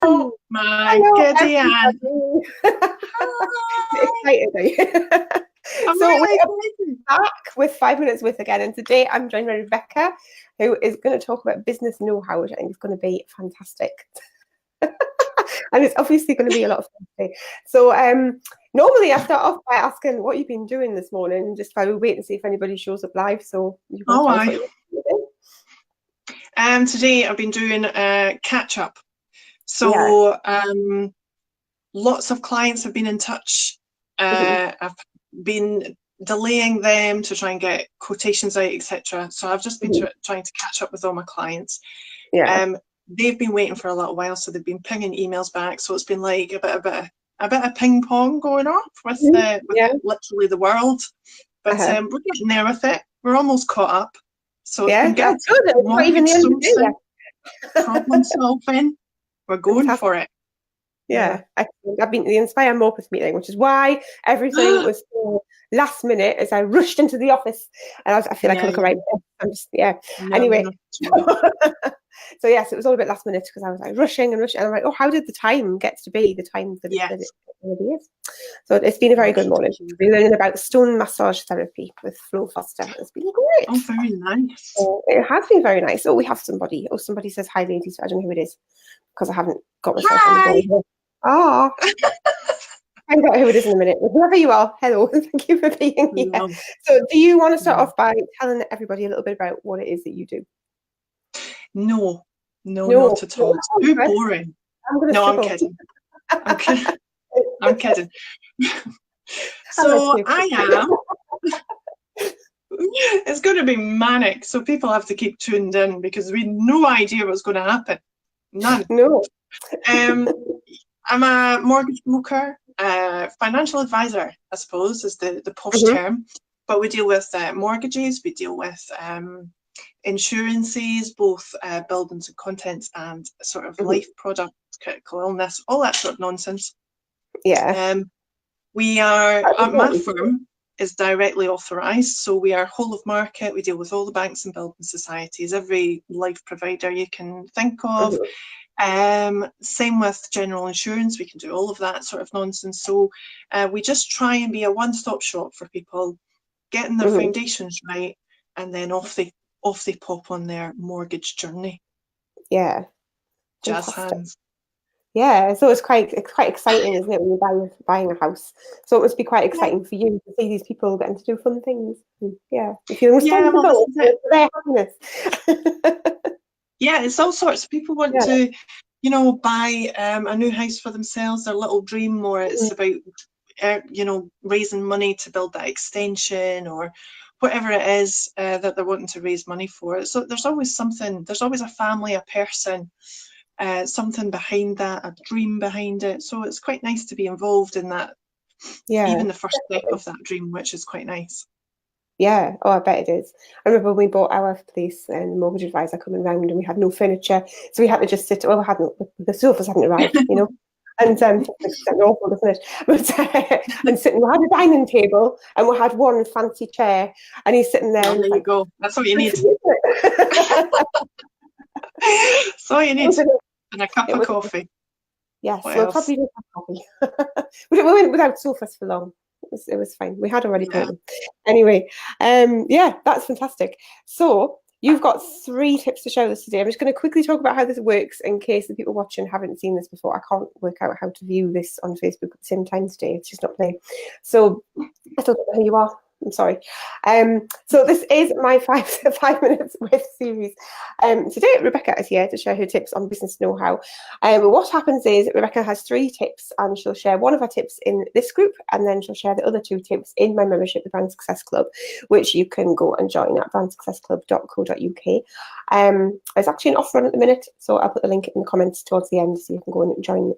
Oh my Hello, giddy aunt. excited, are you? I'm So really we're excited. back with 5 minutes with again, and today I'm joined by Rebecca, who is going to talk about business know-how, which I think is going to be fantastic. And it's obviously going to be a lot of fun today. So normally I start off by asking what you've been doing this morning, just while we wait and see if anybody shows up live. So you want to Oh, tell us what aye. you're doing? Today I've been doing a catch up. Yeah. So lots of clients have been in touch. I've been delaying them to try and get quotations out, etc. So I've just been trying to catch up with all my clients. Yeah. They've been waiting for a little while, so they've been pinging emails back. So it's been like a bit of ping pong going on with Yeah. literally the world. But Uh-huh. we're getting there with it. We're almost caught up. So it's Yeah, been good. that's good. It's not even Mortgage the end of the day sourcing, yet. problem solving. We're going Fantastic. for it. Yeah, excellent. I've been to the Inspire Morpeth meeting, which is why everything was so last minute as I rushed into the office. And I feel like I look right. I'm just, Anyway. So yes, it was all a bit last minute because I was like rushing and rushing. And I'm like, oh, how did the time get to be the time that it really is? So it's been a very good morning. We're learning about stone massage therapy with Flo Foster. It's been great. Oh, very nice. It has been very nice. Oh, we have somebody. Oh, somebody says hi, ladies. I don't know who it is because I haven't got myself on the board. Ah, find out who it is in a minute. Whoever you are, hello. Thank you for being here. So do you want to start off by telling everybody a little bit about what it is that you do? No, not at all. It's too boring. I'm kidding. I'm kidding. So I am. It's going to be manic, so people have to keep tuned in because we have no idea what's going to happen. None. No. I'm a mortgage broker, financial advisor, I suppose, is the posh term. But we deal with mortgages, we deal with insurances, both buildings and contents, and sort of life products, critical illness, all that sort of nonsense. Yeah. We are, my firm is directly authorised, so we are whole of market. We deal with all the banks and building societies, every life provider you can think of. Same with general insurance, we can do all of that sort of nonsense. So we just try and be a one-stop shop for people, getting their foundations right, and then off they pop on their mortgage journey. Yeah. Jazz hands. Yeah, so it's quite exciting, isn't it, when you're buying a house? So it must be quite exciting for you to see these people getting to do fun things. Yeah, you feel responsible for their happiness. Yeah, it's all sorts of people want to, buy a new house for themselves, their little dream, or it's about, raising money to build that extension or whatever it is that they're wanting to raise money for. So there's always something, there's always a family, a person, something behind that, a dream behind it. So it's quite nice to be involved in that, even the first step of that dream, which is quite nice. Yeah, oh, I bet it is. I remember when we bought our place and the mortgage advisor coming round and we had no furniture, so we had to just sit. Well, the sofas hadn't arrived, and it's awful, isn't it? But and sitting, we had a dining table and we had one fancy chair, and he's sitting there. There you go. That's what you need. That's all you need. And a cup of coffee. Yes, we'll probably do have coffee. We went without sofas for long. It was fine. We had already bought them. Anyway, that's fantastic. So you've got 3 tips to share us today. I'm just going to quickly talk about how this works in case the people watching haven't seen this before. I can't work out how to view this on Facebook at the same time today. It's just not playing. So I don't know who you are. I'm sorry. So this is my 5 minutes with series. Today Rebecca is here to share her tips on business know-how. What happens is Rebecca has 3 tips and she'll share one of her tips in this group and then she'll share the other 2 tips in my membership, the Brand Success Club, which you can go and join at brandsuccessclub.co.uk. There's actually an offer on at the minute, so I'll put the link in the comments towards the end so you can go and join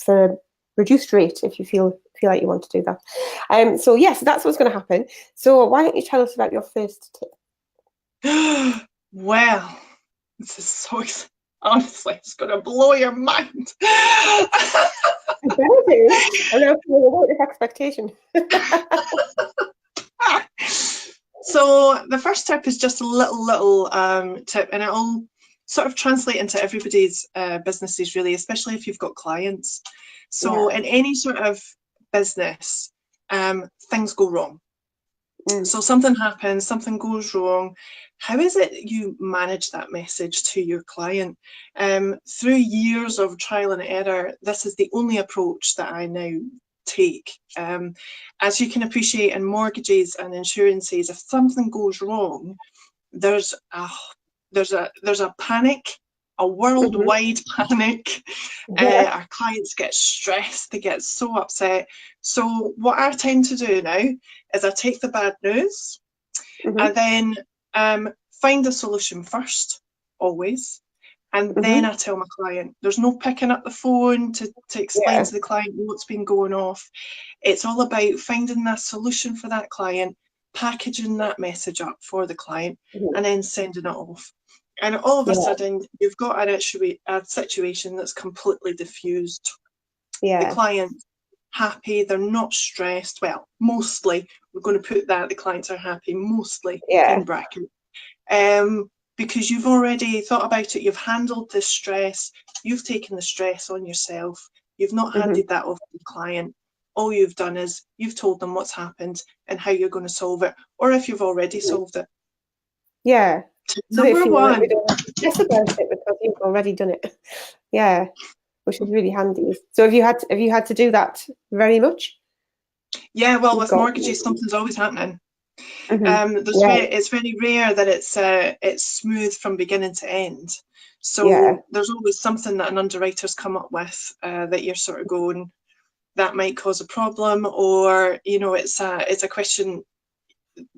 for a reduced rate if you feel like you want to do that. So yes, that's what's going to happen. So why don't you tell us about your first tip? Well, this is so exciting. Honestly, it's going to blow your mind. I better do. I'm now feeling a lot of expectation. So the first tip is just a little tip, and sort of translate into everybody's businesses, really, especially if you've got clients. So in any sort of business, things go wrong. So something happens, something goes wrong. How is it you manage that message to your client? Through years of trial and error, this is the only approach that I now take. As you can appreciate, in mortgages and insurances, if something goes wrong, there's a panic, a worldwide panic. Our clients get stressed, they get so upset. So what I tend to do now is I take the bad news and then find a solution first, always. And then I tell my client. There's no picking up the phone to explain to the client what's been going off. It's all about finding that solution for that client, packaging that message up for the client, and then sending it off. And all of a sudden, you've got a situation that's completely diffused. The client's happy, they're not stressed. Well, mostly, we're going to put that, the clients are happy, mostly, in bracket. Because you've already thought about it, you've handled the stress, you've taken the stress on yourself, you've not handed that off to the client. All you've done is you've told them what's happened and how you're going to solve it, or if you've already solved it. Yeah. So Number one. Yes, about it because you've already done it. Yeah, which is really handy. So have you had to do that very much? Yeah, well, with mortgages, something's always happening. It's very rare that it's smooth from beginning to end. So there's always something that an underwriter's come up with that you're sort of going, that might cause a problem, or it's a question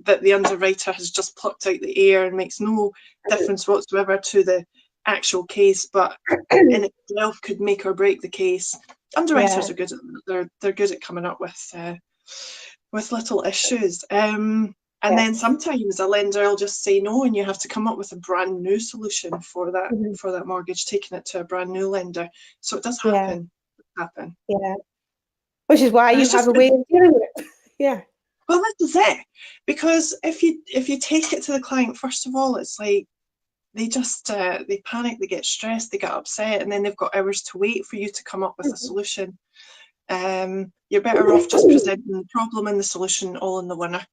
that the underwriter has just plucked out the air and makes no difference whatsoever to the actual case, but in itself could make or break the case. Underwriters are good at that. They're good at coming up with little issues. And then sometimes a lender will just say no, and you have to come up with a brand new solution for that mortgage, taking it to a brand new lender. So it does happen. Yeah. Which is why you have a way of dealing with it. Yeah. Well, this is it. Because if you take it to the client, first of all, it's like they just they panic, they get stressed, they get upset, and then they've got hours to wait for you to come up with a solution. You're better off just presenting the problem and the solution all in the winner.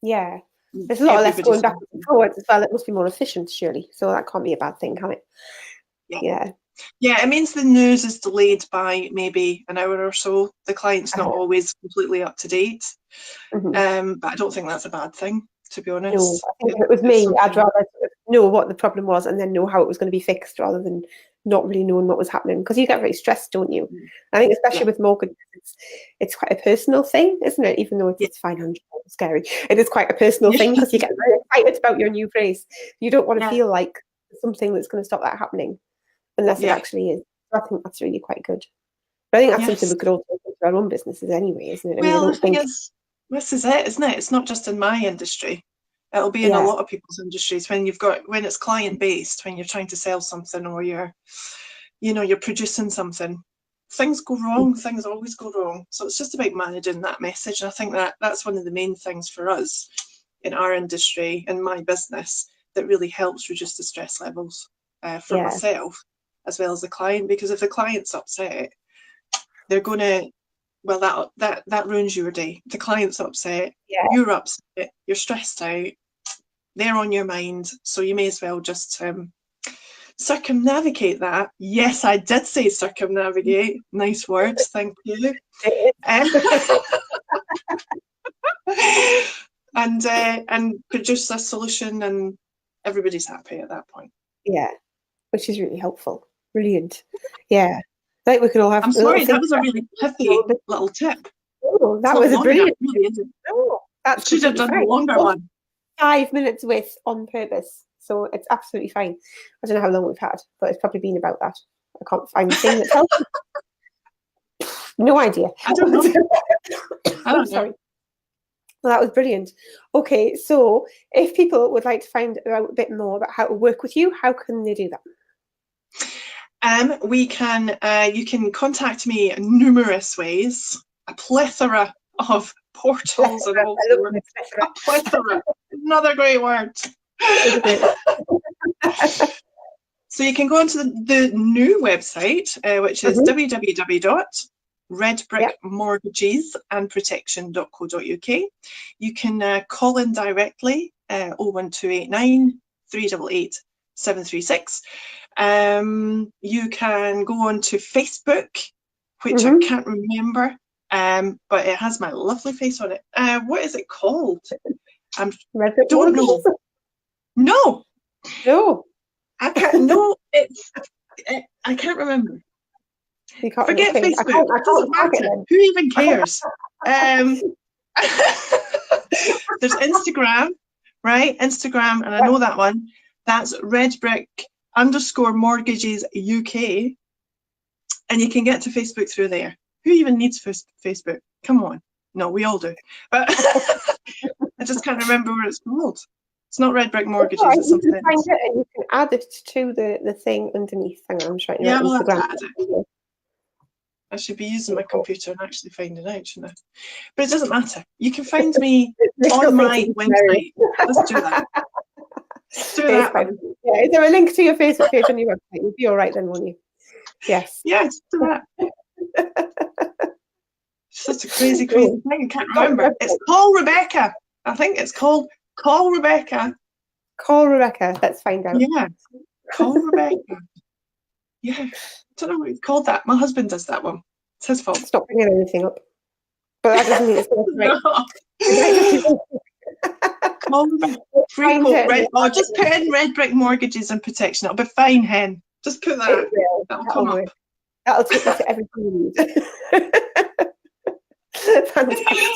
Yeah. There's a lot less going back and forwards as well. It must be more efficient, surely. So that can't be a bad thing, can it? Yeah. Yeah, it means the news is delayed by maybe an hour or so. The client's not always completely up to date. But I don't think that's a bad thing, to be honest. No, I think if it was me, I'd rather know what the problem was and then know how it was going to be fixed rather than not really knowing what was happening. Because you get very stressed, don't you? I think especially with mortgages, it's quite a personal thing, isn't it? Even though it's financial, scary. It is quite a personal thing because you get very excited about your new place. You don't want to feel like something that's going to stop that happening. Unless it actually is. I think that's really quite good. But I think that's something we could also do for our own businesses anyway, isn't it? Well, the thing is, this is it, isn't it? It's not just in my industry. It'll be in a lot of people's industries when it's client based, when you're trying to sell something or you're producing something. Things go wrong. Things always go wrong. So it's just about managing that message. And I think that's one of the main things for us in our industry, in my business, that really helps reduce the stress levels for myself as well as the client, because if the client's upset, they're going to, well, that ruins your day. The client's upset, you're upset, you're stressed out, they're on your mind, so you may as well just circumnavigate that. Yes, I did say circumnavigate. Nice words, thank you. And produce a solution, and everybody's happy at that point. Yeah, which is really helpful. Brilliant. Yeah. I think we can all have. I'm sorry, that was a really pithy little tip. Oh, that was a brilliant. Really, that should have done a longer one. 5 minutes with on purpose. So it's absolutely fine. I don't know how long we've had, but it's probably been about that. I can't find the thing that tells me. No idea. I don't know. I don't know. Sorry. Well, that was brilliant. Okay, so if people would like to find out a bit more about how to work with you, how can they do that? You can contact me in numerous ways, a plethora of portals and all sorts. A plethora, another great word. So you can go onto the new website, which is www.redbrickmortgagesandprotection.co.uk. You can call in directly, 01289 388 736. You can go on to Facebook, which I can't remember, but it has my lovely face on it. What is it called? I don't know. No. I can't. No, I can't remember. Forget Facebook. It doesn't matter. Who even cares? There's Instagram, right? Instagram, and I know that one. That's redbrick_mortgages UK, and you can get to Facebook through there. Who even needs Facebook? Come on. No, we all do. But I just can't remember what it's called. It's not Red Brick Mortgages. It's something else. Find it and you can add it to the thing underneath. Hang on, I'm trying to Instagram. I should be using my computer and actually finding out, shouldn't I? But it doesn't matter. You can find me on my website. Let's do that. Let's do that. Yeah, is there a link to your Facebook page on your website? You'll be all right then, won't you? Yes. Yes, do that. Such a crazy thing. I can't remember. It's Call Rebecca. I think it's called Call Rebecca. Call Rebecca. Let's find out. Yeah. Call Rebecca. Yeah. I don't know what it's called that. My husband does that one. It's his fault. Stop bringing anything up. But that doesn't mean it's going to right. Call Rebecca. Free quote, just put in Red Brick Mortgages and Protection. It'll be fine, hen. Just put that. That'll come up. That'll take you to everything you need. Fantastic.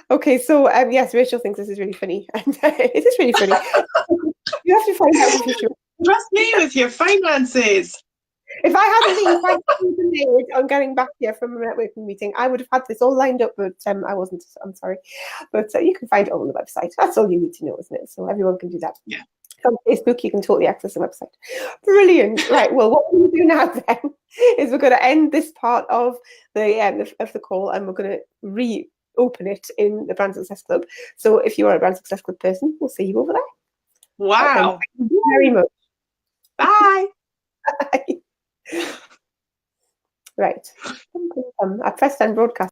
Okay, so yes, Rachel thinks this is really funny, and it is really funny. You have to find out the future. Trust me with your finances. If I hadn't been quite delayed on getting back here from a networking meeting, I would have had this all lined up, but I wasn't. I'm sorry, but you can find it all on the website. That's all you need to know, isn't it? So everyone can do that. Yeah. On Facebook, you can totally access the website. Brilliant. Right. Well, what we're going to do now then is we're going to end this part of the call, and we're going to reopen it in the Brand Success Club. So if you are a Brand Success Club person, we'll see you over there. Wow. Thank you very much. Bye. Bye. Right. I pressed end broadcast.